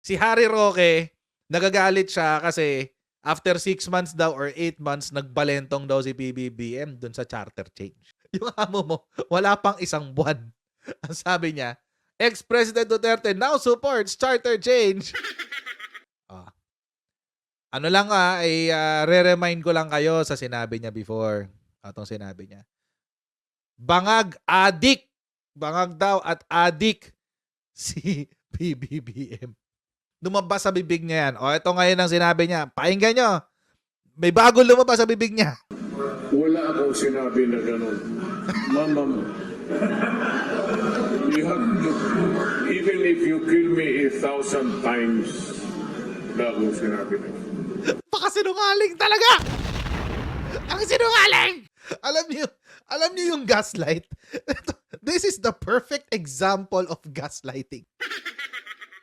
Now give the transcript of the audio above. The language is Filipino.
Si Harry Roque, nagagalit siya kasi after 6 months daw or 8 months, nagbalentong daw si PBBM dun sa charter change. Yung amo mo, wala pang isang buwan. Ang sabi niya, ex-President Duterte now supports charter change. Ah. Ano lang re-remind ko lang kayo sa sinabi niya before. Atong sinabi niya. Bangag adik. Bangag daw at adik si PBBM. Lumabas sa bibig niya yan. O, ito ngayon ang sinabi niya. Pakinggan nyo. May bago lumabas sa bibig niya. Wala akong sinabi na gano'n. Ma'am, you have to, even if you kill me 1,000 times, wala akong sinabi na. Pakasinungaling talaga! Ang sinungaling! Alam niyo yung gaslight? This is the perfect example of gaslighting.